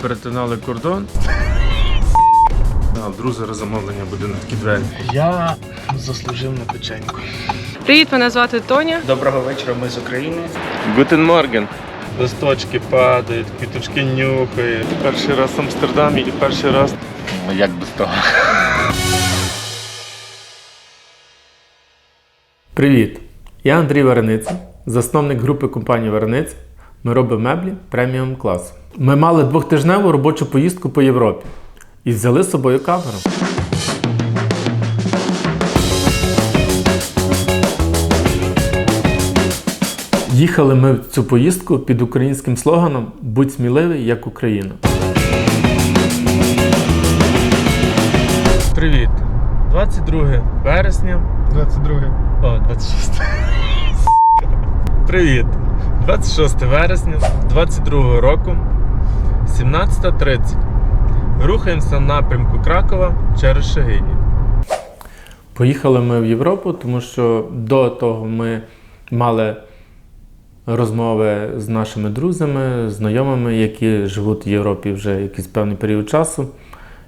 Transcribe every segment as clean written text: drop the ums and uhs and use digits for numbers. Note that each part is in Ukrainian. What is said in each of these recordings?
перетинали кордон. Друзі, замовлення буде на такі двері. Я заслужив на печеньку. Привіт, мене звати Тоня. Доброго вечора, ми з України. Гутен Морген. Листочки падають, квіточки нюхають. Перший раз в Амстердамі і перший раз... Як без того? Привіт! Я Андрій Варениця, засновник групи компанії Варениця. Ми робимо меблі преміум класу. Ми мали двохтижневу робочу поїздку по Європі і взяли з собою камеру. Їхали ми в цю поїздку під українським слоганом «Будь сміливий, як Україна». Привіт! 22 вересня. 26. Привіт! 26 вересня 22 року, 17:30. Рухаємося в напрямку Кракова через Шегині. Поїхали ми в Європу, тому що до того ми мали розмови з нашими друзями, знайомими, які живуть в Європі вже якийсь певний період часу.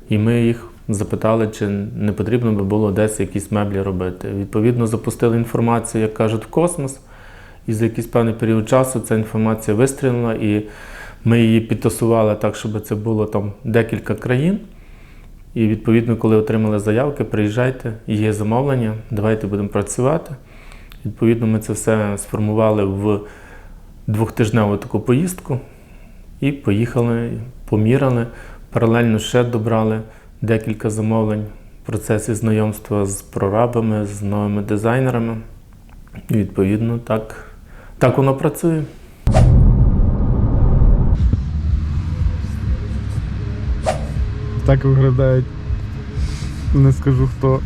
І ми їх запитали, чи не потрібно би було десь якісь меблі робити. Відповідно, запустили інформацію, як кажуть, в космос. І за якийсь певний період часу ця інформація вистрілила, і ми її підтасували так, щоб це було там декілька країн. І відповідно, коли отримали заявки, приїжджайте, є замовлення, давайте будемо працювати. Відповідно, ми це все сформували в двохтижневу таку поїздку і поїхали, поміряли. Паралельно ще добрали декілька замовлень в процесі знайомства з прорабами, з новими дизайнерами. І відповідно, так воно працює. Так виглядають, не скажу хто.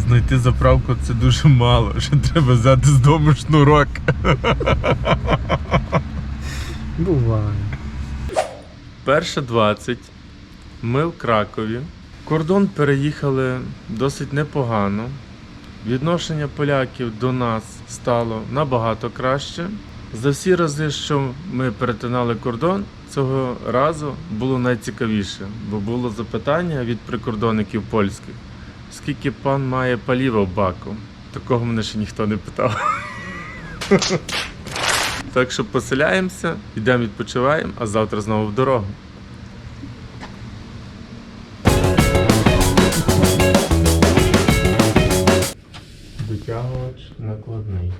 Знайти заправку – це дуже мало, що треба взяти з дому шнурок. Буває. 1:20. Ми в Кракові. Кордон переїхали досить непогано. Відношення поляків до нас стало набагато краще. За всі рази, що ми перетинали кордон, цього разу було найцікавіше, бо було запитання від прикордонників польських. Скільки пан має паліва в баку? Такого мене ще ніхто не питав. Так що поселяємося, йдемо відпочиваємо, а завтра знову в дорогу. Витягувач накладний.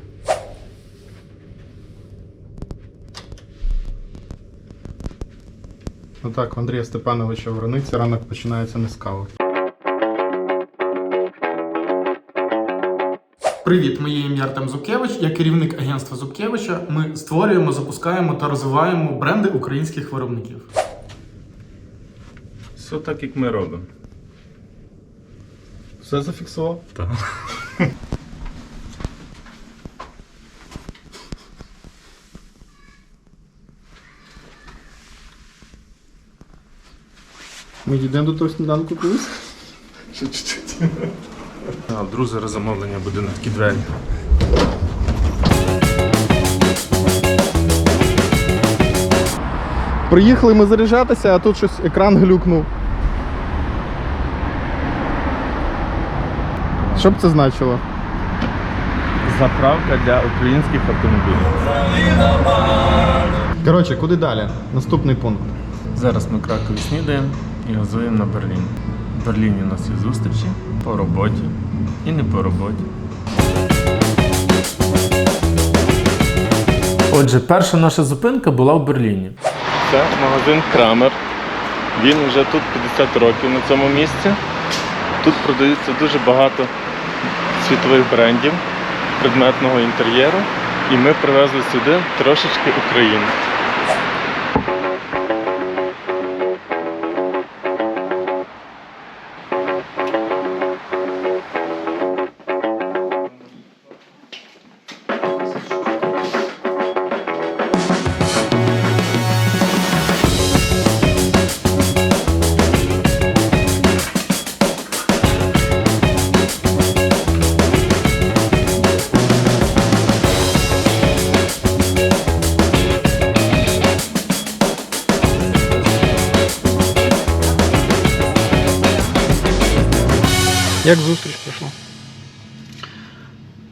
Отак, в Андрія Степановича в Варениці ранок починається не з кави. Привіт, моє ім'я Артем Зубкевич, я керівник агентства Зубкевича. Ми створюємо, запускаємо та розвиваємо бренди українських виробників. Все так, як ми робимо. Все зафіксував? Так. Ми йдемо до того сніданку колись? Ще чуть-чуть. Друзі, замовлення буде на такі двері. Приїхали ми заряджатися, а тут щось екран глюкнув. Що б це значило? Заправка для українських автомобілів. Коротше, куди далі? Наступний пункт. Зараз ми в Кракові снідаємо і газуємо на Берлін. В Берліні у нас є зустрічі по роботі і не по роботі. Отже, перша наша зупинка була в Берліні. Це магазин Крамер. Він вже тут 50 років на цьому місці. Тут продаються дуже багато світових брендів, предметного інтер'єру. І ми привезли сюди трошечки України. Як зустріч пройшла?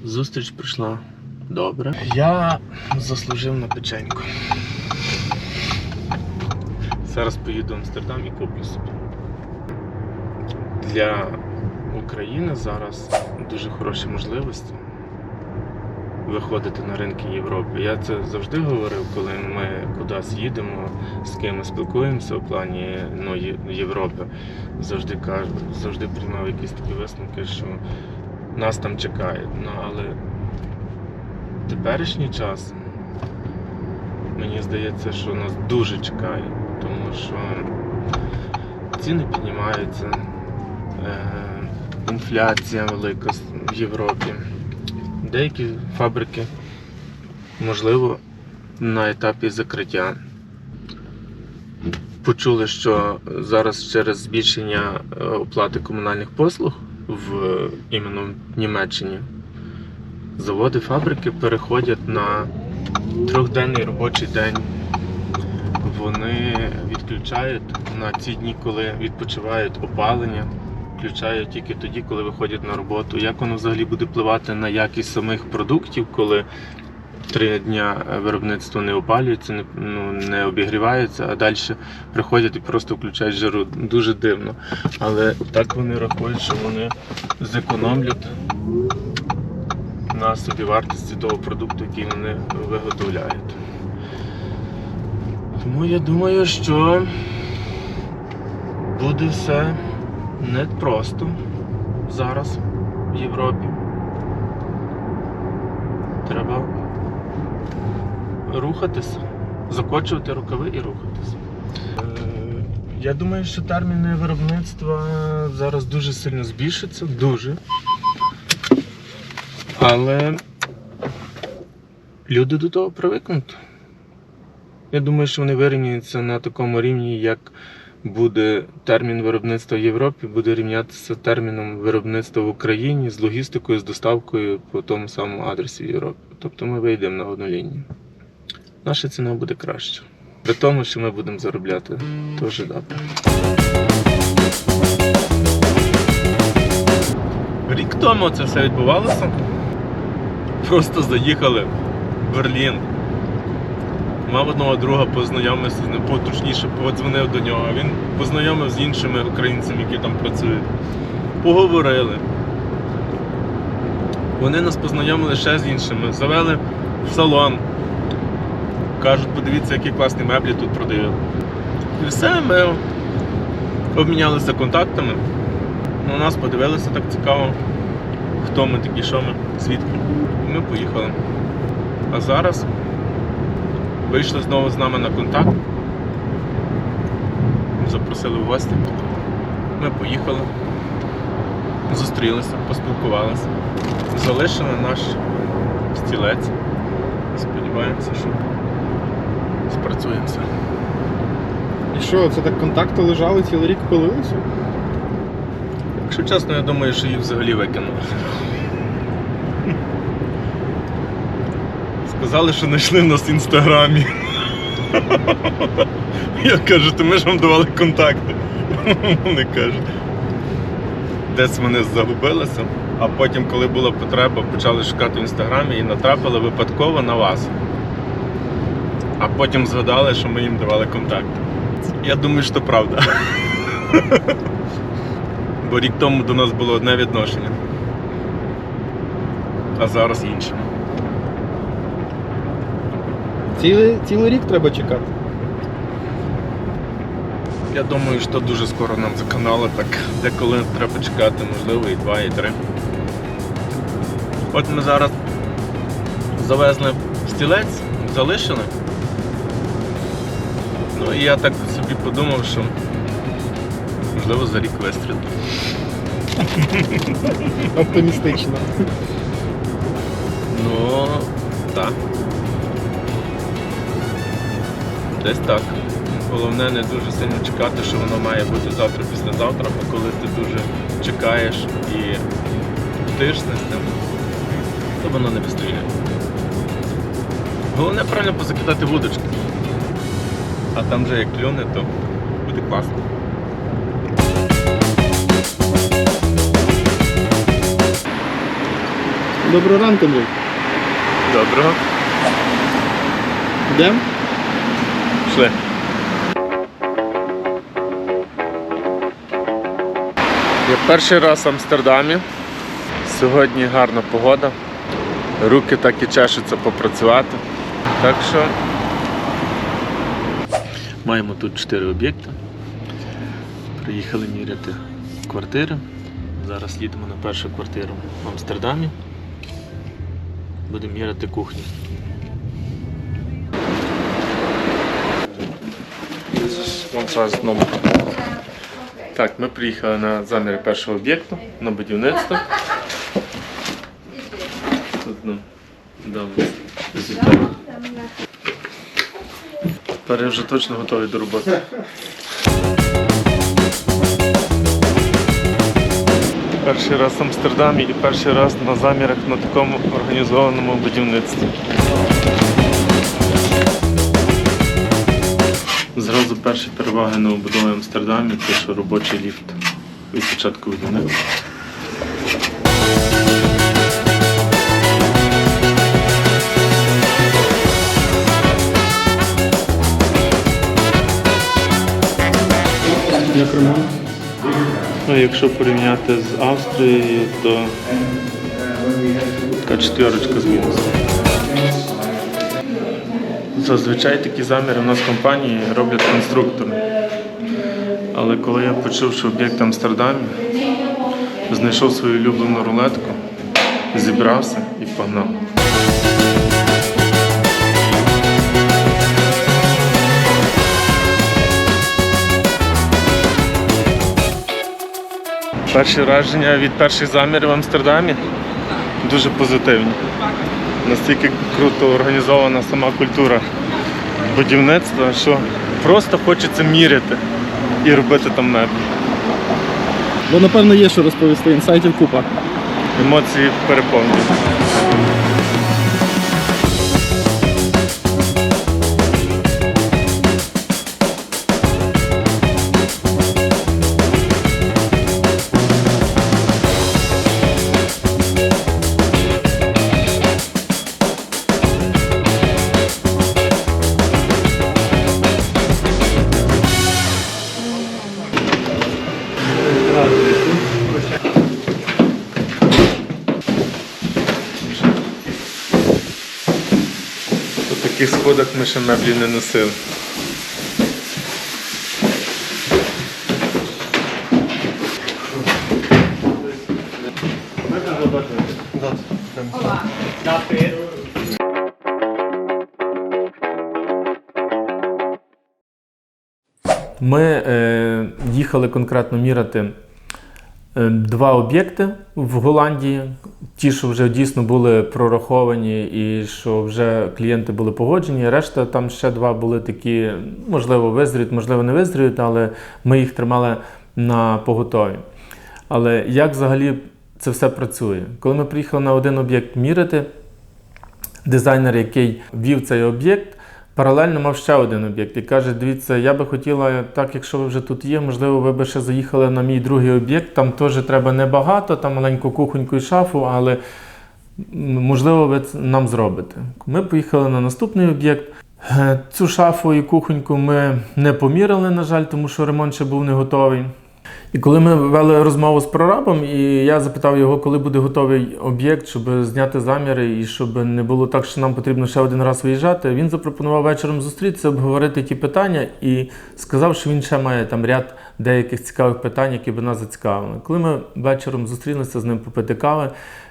Зустріч пройшла добре. Я заслужив на печеньку. Зараз поїду в Амстердам і куплю собі. Для України зараз дуже хороші можливості виходити на ринки Європи. Я це завжди говорив, коли ми кудись їдемо, з ким спілкуємося у плані Європи. Завжди кажу, завжди приймав якісь такі висновки, що нас там чекають. Але теперішній час, мені здається, що нас дуже чекають, тому що ціни піднімаються, інфляція велика в Європі. Деякі фабрики, можливо, на етапі закриття. Почули, що зараз через збільшення оплати комунальних послуг іменно в Німеччині заводи, фабрики переходять на 3-денний робочий день. Вони відключають на ці дні, коли відпочивають, опалення. Включають тільки тоді, коли виходять на роботу. Як воно взагалі буде впливати на якість самих продуктів, коли 3 дня виробництво не опалюється, не обігрівається, а далі приходять і просто включають жару. Дуже дивно. Але так вони рахують, що вони зекономлять на собівартості того продукту, який вони виготовляють. Тому я думаю, що буде все не просто зараз в Європі. Треба рухатися, закочувати рукави і рухатися. Я думаю, що терміни виробництва зараз дуже сильно збільшаться, дуже. Але люди до того привикнуть. Я думаю, що вони вирівняються на такому рівні, як буде термін виробництва в Європі, буде рівнятися терміном виробництва в Україні з логістикою, з доставкою по тому самому адресі в Європі. Тобто ми вийдемо на одну лінію. Наша ціна буде краща. При тому, що ми будемо заробляти дуже добре. Рік тому це все відбувалося. Просто заїхали в Берлін. Мав одного друга, познайомився з ним, точніше подзвонив до нього. Він познайомив з іншими українцями, які там працюють. Поговорили. Вони нас познайомили ще з іншими. Завели в салон. Кажуть, подивіться, які класні меблі тут продають. І все, ми обмінялися контактами. На нас подивилися так цікаво, хто ми такі, що ми, звідки. І ми поїхали. А зараз вийшли знову з нами на контакт. Запросили в гості. Ми поїхали, зустрілися, поспілкувалися. Залишили наш стілець. Сподіваємося, що спрацюємося. І що, це так контакти лежали цілий рік, пилилися? Якщо чесно, я думаю, що їх взагалі викинули. Сказали, що знайшли нас в інстаграмі. Я кажу, то ми ж вам давали контакти. Вони кажуть. Десь вони загубилися, а потім, коли була потреба, почали шукати в інстаграмі і натрапили випадково на вас. А потім згадали, що ми їм давали контакти. Я думаю, що правда. Бо рік тому до нас було одне відношення, а зараз інше. Цілий рік треба чекати. Я думаю, що дуже скоро нам за канали так деколи треба чекати, можливо, і 2, і 3. От ми зараз завезли стілець, залишили. Ну і я так собі подумав, що можливо за рік вистрілити. Оптимістично. Ну, так. Десь так. Головне не дуже сильно чекати, що воно має бути завтра, післязавтра, бо коли ти дуже чекаєш і тиснеш з тим, то воно не вистріляє. Головне правильно позакидати вудочки. А там вже як клюне, то буде класно. Доброго ранку, Андрій. Доброго. Йдемо? Пішли. Я перший раз в Амстердамі. Сьогодні гарна погода. Руки так і чешуться попрацювати. Так що маємо тут 4 об'єкти. Приїхали міряти квартири. Зараз їдемо на першу квартиру в Амстердамі. Будемо міряти кухню. Так, ми приїхали на заміри першого об'єкту, на будівництво. Тут нам дали результат. Тепер я вже точно готовий до роботи. Перший раз в Амстердамі і перший раз на замірах на такому організованому будівництві. Зразу перші переваги новобудови в Амстердамі – це що робочий ліфт від початку будівництва. Як ремонт? Ну, якщо порівняти з Австрією, то така 4 з мінусом. Зазвичай такі заміри в нас в компанії роблять конструктори. Але коли я почув, що об'єкт в Амстердамі, знайшов свою улюблену рулетку, зібрався і погнав. Перші враження від перших замірів в Амстердамі дуже позитивні. Настільки круто організована сама культура будівництва, що просто хочеться міряти і робити там меблі. Бо, напевно, є що розповісти, інсайтів купа. Емоції переповнюють. По таких сходах ми ще меблі не носили. Ми їхали конкретно міряти 2 об'єкти в Голландії. Ті, що вже дійсно були прораховані і що вже клієнти були погоджені. Решта там ще 2 були такі, можливо, визріють, можливо, не визріють, але ми їх тримали на поготові. Але як взагалі це все працює? Коли ми приїхали на один об'єкт міряти, дизайнер, який вів цей об'єкт, паралельно мав ще один об'єкт і каже, дивіться, я би хотіла, так якщо ви вже тут є, можливо, ви би ще заїхали на мій другий об'єкт, там теж треба небагато, там маленьку кухоньку і шафу, але можливо ви це нам зробите. Ми поїхали на наступний об'єкт. Цю шафу і кухоньку ми не поміряли, на жаль, тому що ремонт ще був не готовий. І коли ми вели розмову з прорабом, і я запитав його, коли буде готовий об'єкт, щоб зняти заміри і щоб не було так, що нам потрібно ще один раз виїжджати, він запропонував вечором зустрітися, обговорити ті питання і сказав, що він ще має там ряд деяких цікавих питань, які би нас зацікавили. Коли ми вечором зустрілися з ним попити кави,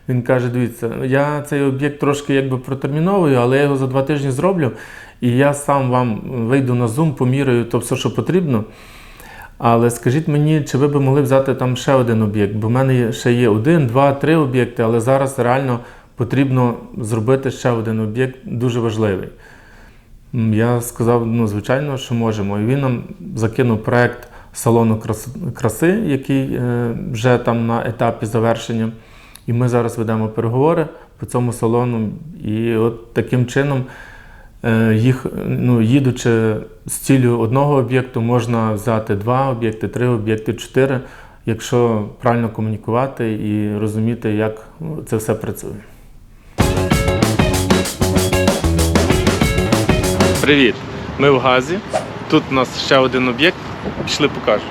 він каже, дивіться, я цей об'єкт трошки якби протерміновую, але я його за 2 тижні зроблю, і я сам вам вийду на Zoom, поміряю то все, що потрібно. Але скажіть мені, чи ви б могли взяти там ще один об'єкт? Бо в мене ще є 1, 2, 3 об'єкти, але зараз реально потрібно зробити ще один об'єкт дуже важливий. Я сказав, ну, звичайно, що можемо. І він нам закинув проєкт салону краси, який вже там на етапі завершення. І ми зараз ведемо переговори по цьому салону. І от таким чином, їдучи з ціллю одного об'єкту, можна взяти 2 об'єкти, 3 об'єкти, 4, якщо правильно комунікувати і розуміти, як це все працює. Привіт! Ми в Газі. Тут у нас ще один об'єкт. Пішли покажу.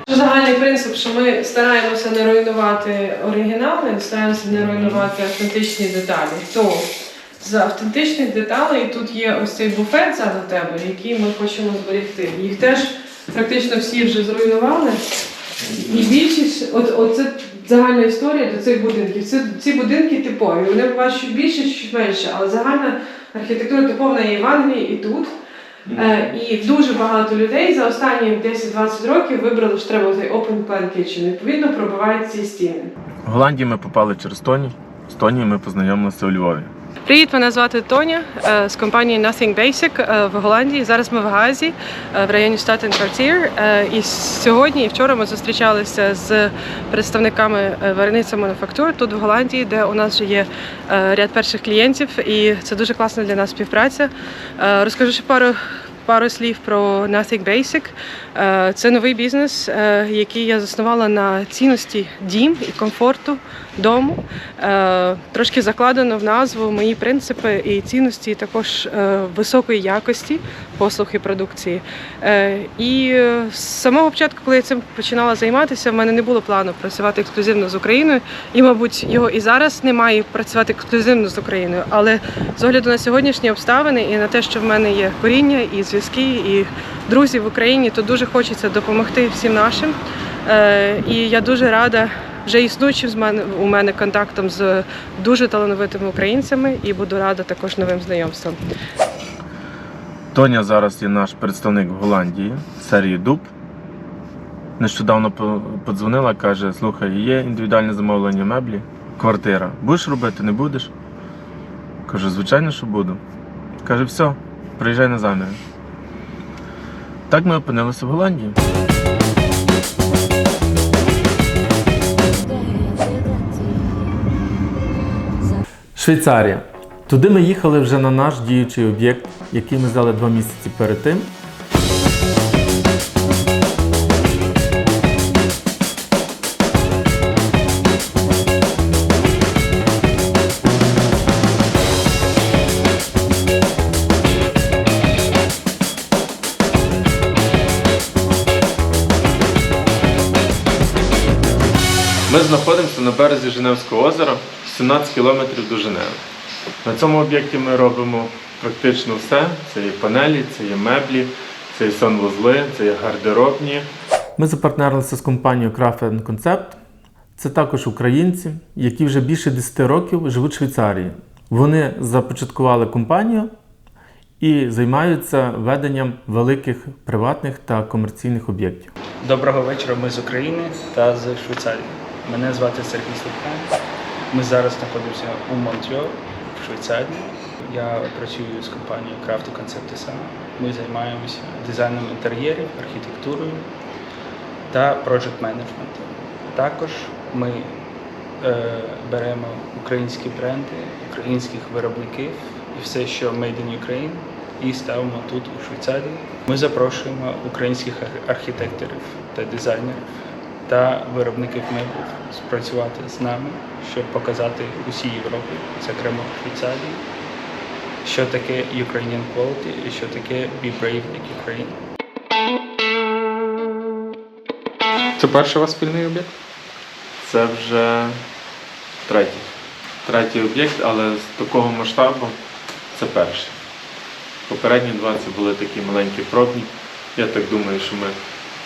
Загальний принцип, що ми стараємося не руйнувати оригінали, стараємося не руйнувати автентичні деталі. То з автентичних деталей тут є ось цей буфет за тебе, який ми хочемо зберегти. Їх теж практично всі вже зруйнували. І більшість, оце загальна історія до цих будинків. Ці будинки типові. Вони бувають чуть більше, чуть менше, але загальна архітектура типовна є в Англії і тут. І дуже багато людей за останні 10-20 років вибрали, що треба цей open plan kitchen. Відповідно, пробивають ці стіни. В Голландії ми попали через Тоні. З Тоні ми познайомилися у Львові. Привіт, мене звати Тоня з компанії Nothing Basic в Голландії. Зараз ми в Газі, в районі Stad-en-Kwartier. І сьогодні і вчора ми зустрічалися з представниками Варениця Мануфактур тут в Голландії, де у нас вже є ряд перших клієнтів, і це дуже класна для нас співпраця. Розкажу ще пару слів про Nothing Basic. Це новий бізнес, який я заснувала на цінності дім і комфорту дому. Трошки закладено в назву мої принципи і цінності також високої якості послуг і продукції. І з самого початку, коли я цим починала займатися, в мене не було плану працювати ексклюзивно з Україною. І, мабуть, його і зараз немає працювати ексклюзивно з Україною. Але з огляду на сьогоднішні обставини і на те, що в мене є коріння і зв'язки, і друзі в Україні, то дуже хочеться допомогти всім нашим. І я дуже рада вже існуючим у мене контактом з дуже талановитими українцями, і буду рада також новим знайомствам. Тоня зараз є наш представник в Голландії, серії Дуб. Нещодавно подзвонила, каже, слухай, є індивідуальне замовлення меблі, квартира. Будеш робити, не будеш? Кажу, звичайно, що буду. Каже, все, приїжджай на замір. Так ми опинилися в Голландії. Швейцарія. Туди ми їхали вже на наш діючий об'єкт, який ми здали 2 місяці перед тим. Ми знаходимося на березі Женевського озера, 17 кілометрів до Женеви. На цьому об'єкті ми робимо практично все. Це є панелі, це є меблі, це є санвузли, це є гардеробні. Ми запартнерилися з компанією Craft & Concept. Це також українці, які вже більше 10 років живуть в Швейцарії. Вони започаткували компанію і займаються веденням великих приватних та комерційних об'єктів. Доброго вечора, ми з України та з Швейцарії. Мене звати Сергій Слухань. Ми зараз знаходимося у Монтьо, в Швейцарії. Я працюю з компанією Craft & Concept SA. Ми займаємося дизайном інтер'єрів, архітектурою та проджект-менеджментом. Також ми беремо українські бренди, українських виробників і все, що Made in Ukraine, і ставимо тут, у Швейцарії. Ми запрошуємо українських архітекторів та дизайнерів та виробників меблів спрацювати з нами, щоб показати усій Європі, зокрема в Швейцарії, що таке Ukrainian quality і що таке Be Brave like Ukraine. Це перший у вас спільний об'єкт? Це вже третій об'єкт, але з такого масштабу це перший. Попередні 2 це були такі маленькі пробні. Я так думаю, що ми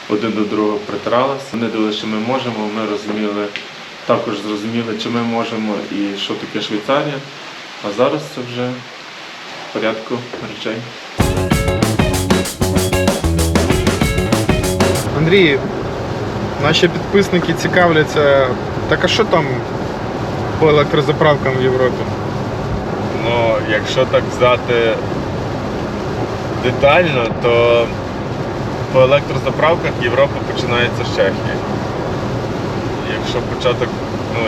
один до другого притиралися. Вони дивилися, що ми можемо, ми розуміли, також зрозуміли, чи ми можемо і що таке Швейцарія. А зараз це вже в порядку речей. Андрій, наші підписники цікавляться, так а що там по електрозаправкам в Європі? Ну, якщо так взяти детально, то по електрозаправках Європа починається з Чехії.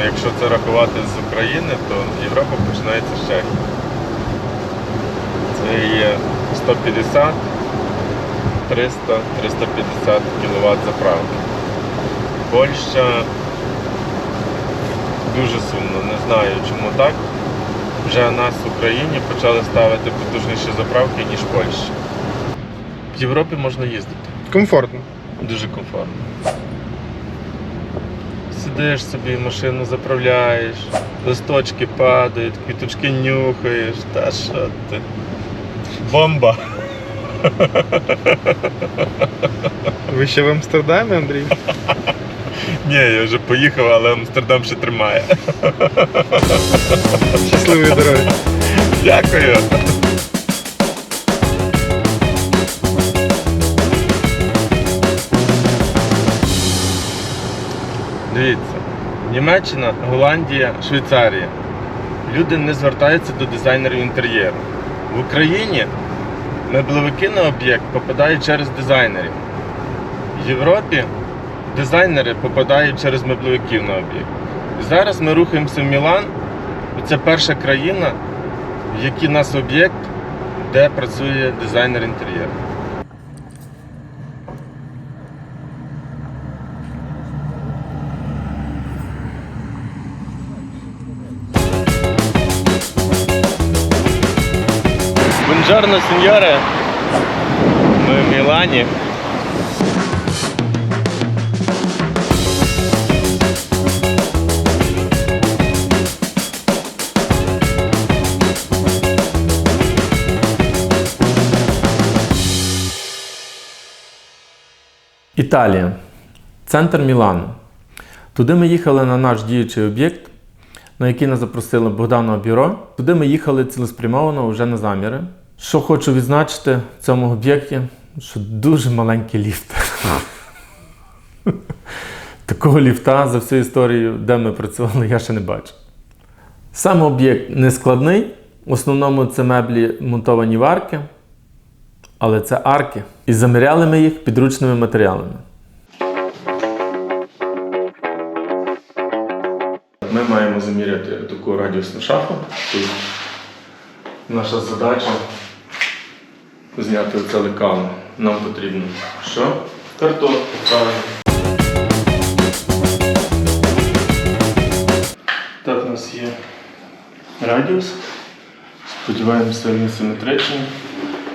Якщо це рахувати з України, то Європа починається з Чехії. Це є 150, 300, 350 кВт заправки. Польща дуже сумно, не знаю чому так. Вже нас в Україні почали ставити потужніші заправки, ніж в Польщі. В Європі можна їздити. Комфортно. Дуже комфортно. Сидиш собі, машину заправляєш, листочки падають, квіточки нюхаєш. Та що ти? Бомба! Ви ще в Амстердамі, Андрій? Ні, я вже поїхав, але Амстердам ще тримає. Щасливої дороги. Дякую! Дивіться, Німеччина, Голландія, Швейцарія. Люди не звертаються до дизайнерів інтер'єру. В Україні меблевики на об'єкт попадають через дизайнерів. В Європі дизайнери попадають через меблевиків на об'єкт. І зараз ми рухаємося в Мілан, і це перша країна, в якій у нас об'єкт, де працює дизайнер інтер'єру. Buongiorno, signore. Ми в Мілані. Італія. Центр Мілану. Туди ми їхали на наш діючий об'єкт, на який нас запросили Богданове бюро. Туди ми їхали цілеспрямовано вже на заміри. Що хочу відзначити в цьому об'єкті, що дуже маленький ліфт. Такого ліфта за всю історію, де ми працювали, я ще не бачив. Сам об'єкт не складний. В основному це меблі монтовані в арки, але це арки. І заміряли ми їх підручними матеріалами. Ми маємо заміряти таку радіусну шафу. Тут наша задача зняти оце лекало. Нам потрібно що? Картон, правильно. Так, у нас є радіус. Сподіваємося, він симетричний.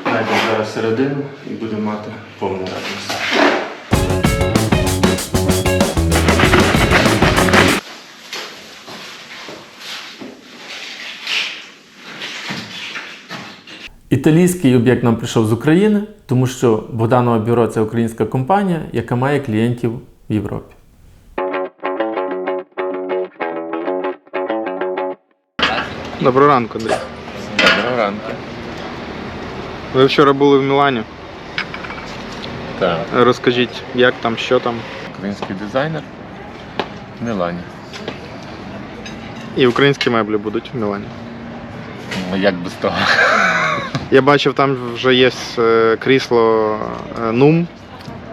Знайдемо зараз середину і будемо мати повний радіус. Італійський об'єкт нам прийшов з України, тому що Богданове бюро – це українська компанія, яка має клієнтів в Європі. Доброго ранку, Андрій. Доброго ранку. Ви вчора були в Мілані. Так. Розкажіть, як там, що там. Український дизайнер в Мілані. І українські меблі будуть в Мілані. Ну, як без того? Я бачив, там вже є крісло Нум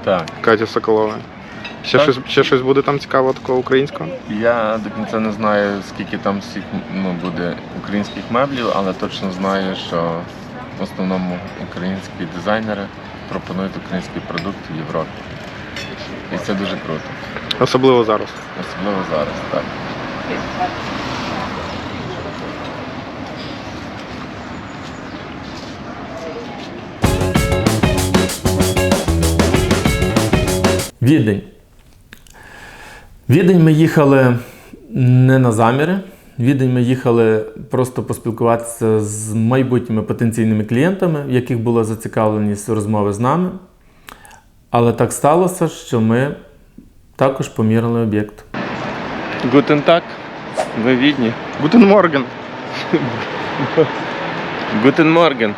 Так. Каті Соколової. Ще щось буде там цікавого такого українського? Я до кінця не знаю, скільки там всіх буде українських меблів, але точно знаю, що в основному українські дизайнери пропонують український продукт в Європі. І це дуже круто. Особливо зараз. Особливо зараз, так. Відень. Відень ми їхали не на заміри. Відень ми їхали просто поспілкуватися з майбутніми потенційними клієнтами, в яких була зацікавленість розмови з нами. Але так сталося, що ми також поміряли об'єкт. Гутен так, ви в Відні. Гутен Морген. Гутен Морген.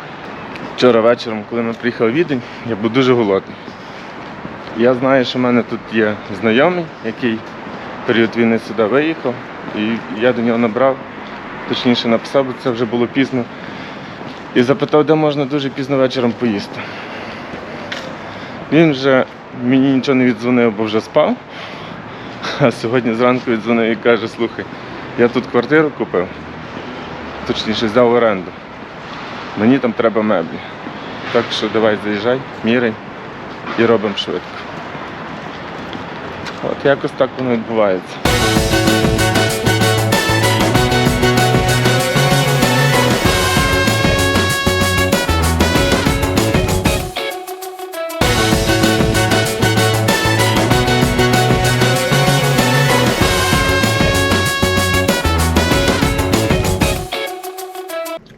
Вчора вечором, коли ми приїхали в Відень, я був дуже голодний. Я знаю, що в мене тут є знайомий, який в період війни сюди виїхав. І я до нього набрав, точніше написав, бо це вже було пізно. і запитав, де можна дуже пізно вечором поїсти. Він вже мені нічого не віддзвонив, бо вже спав. А сьогодні зранку віддзвонив і каже: слухай, я тут квартиру купив, точніше взяв в оренду. Мені там треба меблі. Так що давай заїжджай, міряй і робимо швидко. От якось так воно відбувається.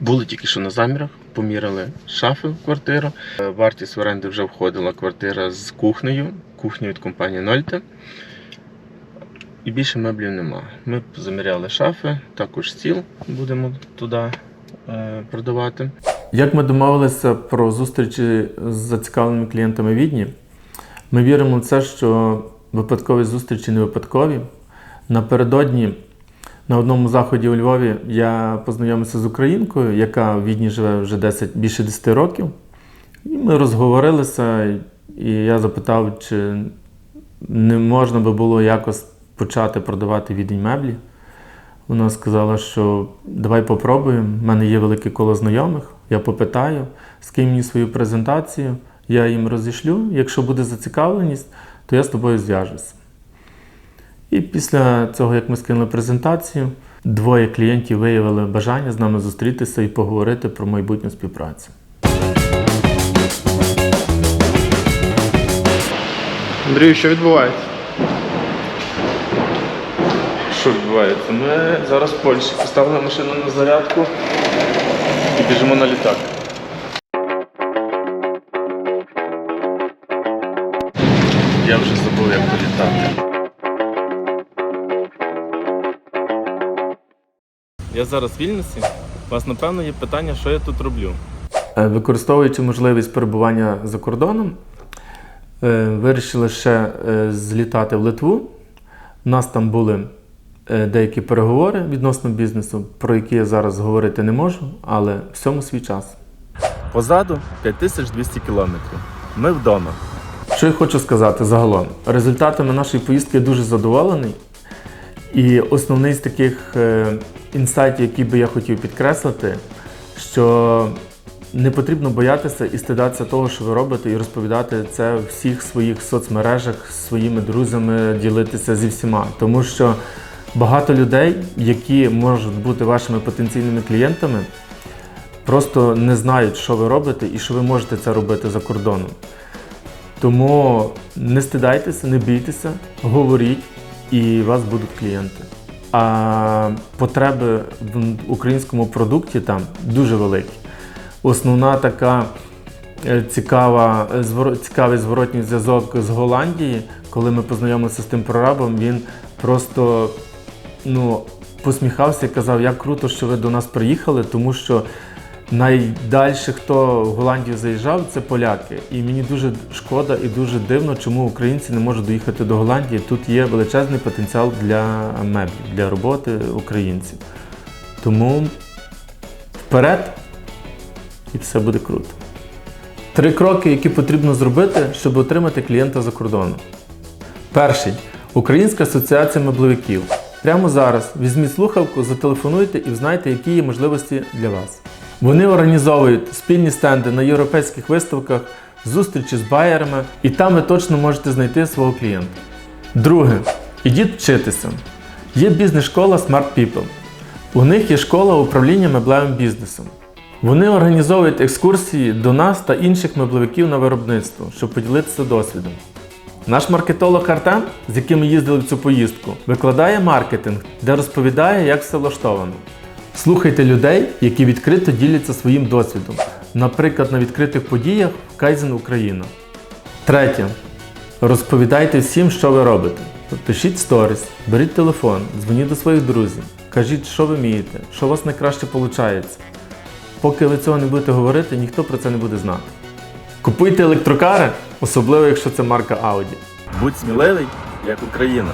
Були тільки що на замірах, поміряли шафи в квартиру. Вартість оренди вже входила квартира з кухнею від компанії Nolte. І більше меблів нема. Ми заміряли шафи, також стіл будемо туди продавати. Як ми домовилися про зустрічі з зацікавленими клієнтами Відні, ми віримо в це, що випадкові зустрічі не випадкові. Напередодні на одному заході у Львові я познайомився з українкою, яка в Відні живе вже більше 10 років. І ми розговорилися, і я запитав, чи не можна би було якось почати продавати Відень меблі. Вона сказала, що давай попробуємо, в мене є велике коло знайомих, я попитаю, скинь мені свою презентацію, я їм розішлю, якщо буде зацікавленість, то я з тобою зв'яжуся. І після цього, як ми скинули презентацію, 2 клієнтів виявили бажання з нами зустрітися і поговорити про майбутню співпрацю. Андрію, що відбувається? Що відбувається? Ми зараз в Польщі поставили машину на зарядку і біжимо на літак. Я вже забув, як політати. Я зараз в Вільнюсі. У вас, напевно, є питання, що я тут роблю. Використовуючи можливість перебування за кордоном, вирішили ще злітати в Литву. У нас там були деякі переговори відносно бізнесу, про які я зараз говорити не можу, але всьому свій час. Позаду 5200 кілометрів. Ми вдома. Що я хочу сказати загалом? Результатами нашої поїздки я дуже задоволений. І основний з таких інсайтів, які би я хотів підкреслити, що не потрібно боятися і стидатися того, що ви робите, і розповідати це в всіх своїх соцмережах з своїми друзями, ділитися зі всіма. Тому що багато людей, які можуть бути вашими потенційними клієнтами, просто не знають, що ви робите і що ви можете це робити за кордоном. Тому не стидайтеся, не бійтеся, говоріть, і у вас будуть клієнти. А потреби в українському продукті там дуже великі. Основна така цікавий зворотній зв'язок з Голландії, коли ми познайомилися з тим прорабом, він просто посміхався і казав, як круто, що ви до нас приїхали, тому що найдальше, хто в Голландію заїжджав, це поляки. І мені дуже шкода і дуже дивно, чому українці не можуть доїхати до Голландії. Тут є величезний потенціал для меблів, для роботи українців. Тому вперед, і все буде круто. 3 кроки, які потрібно зробити, щоб отримати клієнта за кордоном. Перший. Українська асоціація меблевиків. Прямо зараз візьміть слухавку, зателефонуйте і взнайте, які є можливості для вас. Вони організовують спільні стенди на європейських виставках, зустрічі з байерами, і там ви точно можете знайти свого клієнта. Друге. Ідіть вчитися. Є бізнес-школа Smart People. У них є школа управління меблевим бізнесом. Вони організовують екскурсії до нас та інших меблевиків на виробництво, щоб поділитися досвідом. Наш маркетолог Артем, з яким ми їздили в цю поїздку, викладає маркетинг, де розповідає, як все влаштовано. Слухайте людей, які відкрито діляться своїм досвідом, наприклад, на відкритих подіях в Kaizen Україна. Третє. Розповідайте всім, що ви робите. Пишіть сторіс, беріть телефон, дзвоніть до своїх друзів, кажіть, що ви вмієте, що у вас найкраще виходить. Поки ви цього не будете говорити, ніхто про це не буде знати. Купуйте електрокари, особливо якщо це марка Audi. Будь сміливий, як Україна.